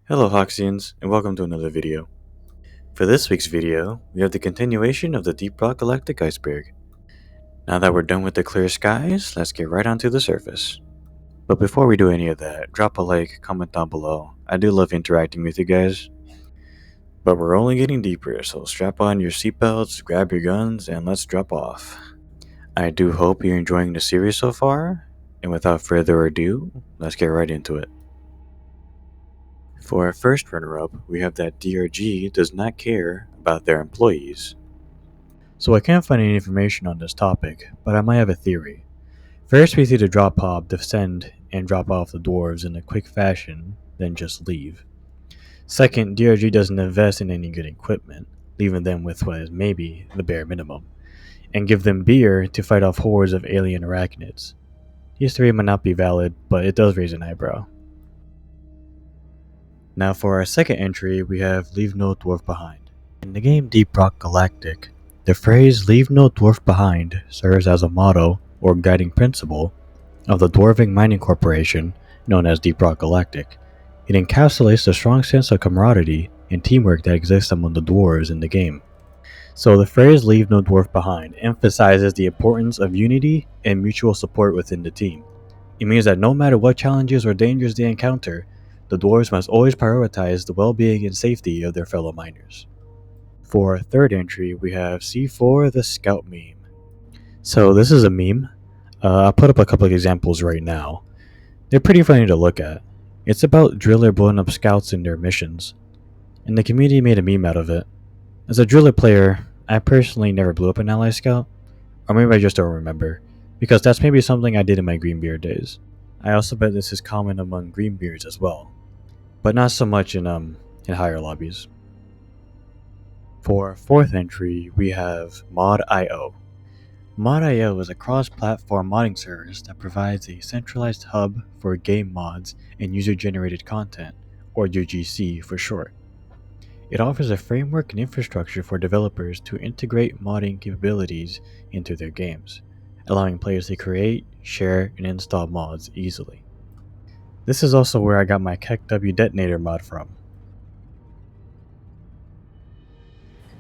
Hello Hoxians, and welcome to another video. For this week's video, we have the continuation of the Deep Rock Galactic iceberg. Now that we're done with the clear skies, let's get right onto the surface. But before we do any of that, drop a like, comment down below. I do love interacting with you guys. But we're only getting deeper, so strap on your seatbelts, grab your guns, and let's drop off. I do hope you're enjoying the series so far, and without further ado, let's get right into it. For our first runner-up, we have that DRG does not care about their employees. So I can't find any information on this topic, but I might have a theory. First, we see the drop pod descend and drop off the dwarves in a quick fashion, then just leave. Second, DRG doesn't invest in any good equipment, leaving them with what is maybe the bare minimum, and give them beer to fight off hordes of alien arachnids. These three might not be valid, but it does raise an eyebrow. Now for our second entry, we have Leave No Dwarf Behind. In the game Deep Rock Galactic, the phrase Leave No Dwarf Behind serves as a motto or guiding principle of the Dwarven mining corporation known as Deep Rock Galactic. It encapsulates the strong sense of camaraderie and teamwork that exists among the dwarves in the game. So the phrase Leave No Dwarf Behind emphasizes the importance of unity and mutual support within the team. It means that no matter what challenges or dangers they encounter, the dwarves must always prioritize the well-being and safety of their fellow miners. For our third entry, we have C4 the Scout meme. So this is a meme. I'll put up a couple of examples right now. They're pretty funny to look at. It's about Driller blowing up scouts in their missions, and the community made a meme out of it. As a Driller player, I personally never blew up an ally scout, or maybe I just don't remember, because that's maybe something I did in my Greenbeard days. I also bet this is common among Greenbeards as well, but not so much in higher lobbies. For our fourth entry, we have Mod.io. Mod.io is a cross-platform modding service that provides a centralized hub for game mods and user-generated content, or UGC for short. It offers a framework and infrastructure for developers to integrate modding capabilities into their games, allowing players to create, share, and install mods easily. This is also where I got my KEKW detonator mod from.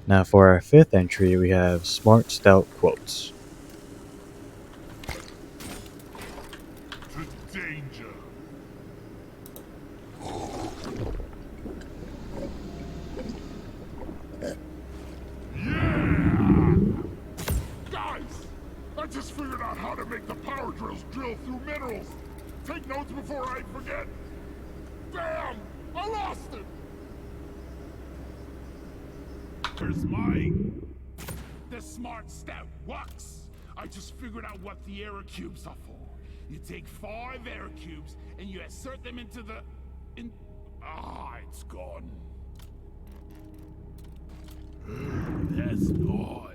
Now for our fifth entry, we have Smart Stout Quotes. To danger. Yeah! Guys, I just figured out how to make the power drills drill through minerals. Take notes before I forget. Damn! I lost it! Here's mine. The Smart Stout works. I just figured out what the error cubes are for. You take 5 error cubes and you insert them into the... it's gone. That's noise.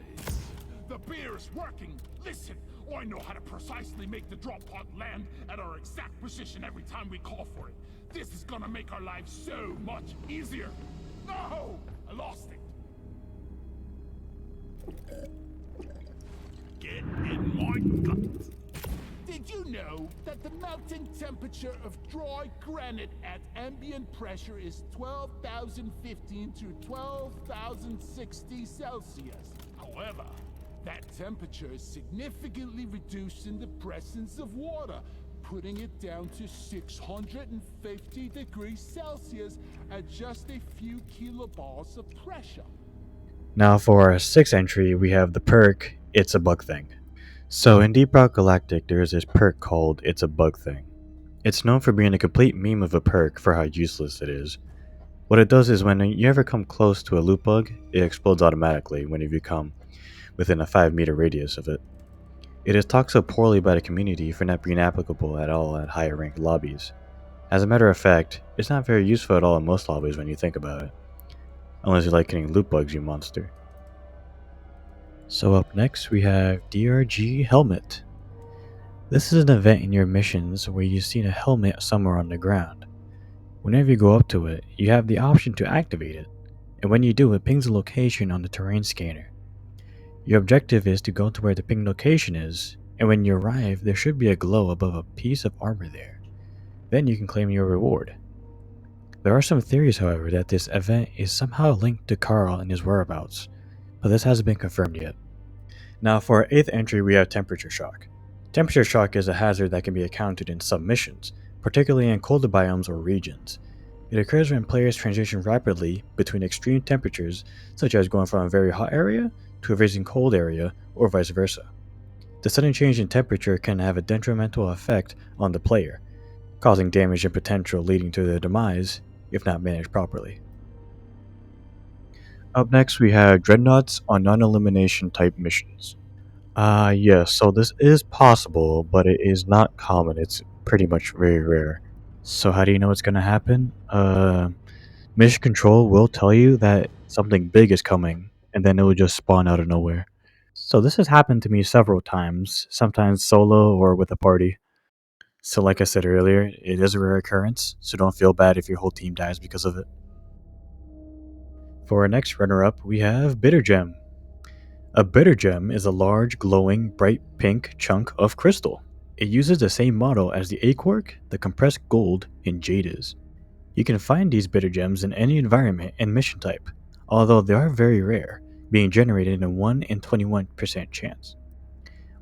The beer is working. Listen, I know how to precisely make the drop pod land at our exact position every time we call for it. This is gonna make our lives so much easier. No! I lost it. Get in my gut. Did you know that the melting temperature of dry granite at ambient pressure is 12,015 to 12,060 Celsius? However, that temperature is significantly reduced in the presence of water, putting it down to 650 degrees Celsius at just a few kilobars of pressure. Now for our sixth entry, we have the perk, It's a Bug Thing. So in Deep Rock Galactic, there is this perk called It's a Bug Thing. It's known for being a complete meme of a perk for how useless it is. What it does is when you ever come close to a loot bug, it explodes automatically whenever you come within a 5-meter radius of it. It is talked so poorly by the community for not being applicable at all at higher ranked lobbies. As a matter of fact, it's not very useful at all in most lobbies when you think about it. Unless you like getting loot bugs, you monster. So up next we have DRG Helmet. This is an event in your missions where you see a helmet somewhere on the ground. Whenever you go up to it, you have the option to activate it, and when you do, it pings a location on the terrain scanner. Your objective is to go to where the ping location is, and when you arrive, there should be a glow above a piece of armor there. Then you can claim your reward. There are some theories, however, that this event is somehow linked to Carl and his whereabouts, but this hasn't been confirmed yet. Now, for our 8th entry, we have temperature shock. Temperature shock is a hazard that can be encountered in some missions, particularly in colder biomes or regions. It occurs when players transition rapidly between extreme temperatures, such as going from a very hot area to a freezing cold area, or vice versa. The sudden change in temperature can have a detrimental effect on the player, causing damage and potential leading to their demise if not managed properly. Up next, we have dreadnoughts on non-elimination type missions. Yes, so this is possible, but it is not common. It's pretty much very rare. So how do you know it's gonna happen? Mission Control will tell you that something big is coming, and then it will just spawn out of nowhere. So this has happened to me several times, sometimes solo or with a party. So like I said earlier, it is a rare occurrence, so don't feel bad if your whole team dies because of it. For our next runner-up, we have Bitter Gem. A bitter gem is a large, glowing, bright pink chunk of crystal. It uses the same model as the Aquark, the compressed gold, and jade is. You can find these bitter gems in any environment and mission type, although they are very rare, being generated in a 1 in 21% chance.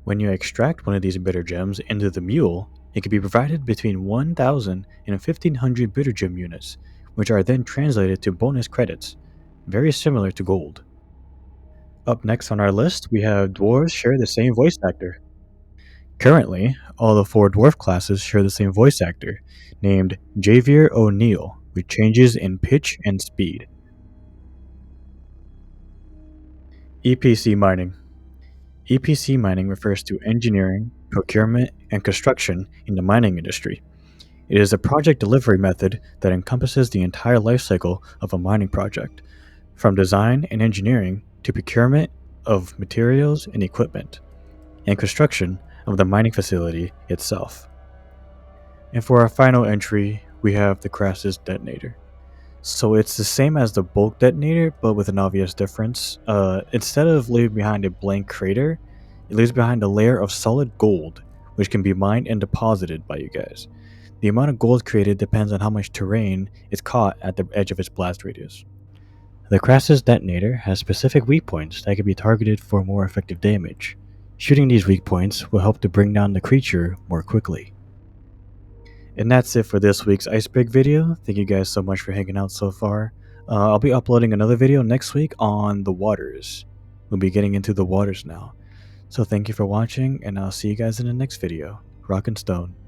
When you extract one of these bitter gems into the mule, it can be provided between 1,000 and 1,500 bitter gem units, which are then translated to bonus credits, very similar to gold. Up next on our list, we have dwarves share the same voice actor. Currently, all the 4 dwarf classes share the same voice actor, named Javier O'Neill, with changes in pitch and speed. EPC mining. EPC mining refers to engineering, procurement, and construction in the mining industry. It is a project delivery method that encompasses the entire lifecycle of a mining project, from design and engineering to procurement of materials and equipment, and construction of the mining facility itself. And for our final entry, we have the Crassus detonator. So it's the same as the bulk detonator, but with an obvious difference. Instead of leaving behind a blank crater, it leaves behind a layer of solid gold, which can be mined and deposited by you guys. The amount of gold created depends on how much terrain is caught at the edge of its blast radius. The Crassus detonator has specific weak points that can be targeted for more effective damage. Shooting these weak points will help to bring down the creature more quickly. And that's it for this week's iceberg video. Thank you guys so much for hanging out so far. I'll be uploading another video next week on the waters. We'll be getting into the waters now. So thank you for watching, and I'll see you guys in the next video. Rock and Stone.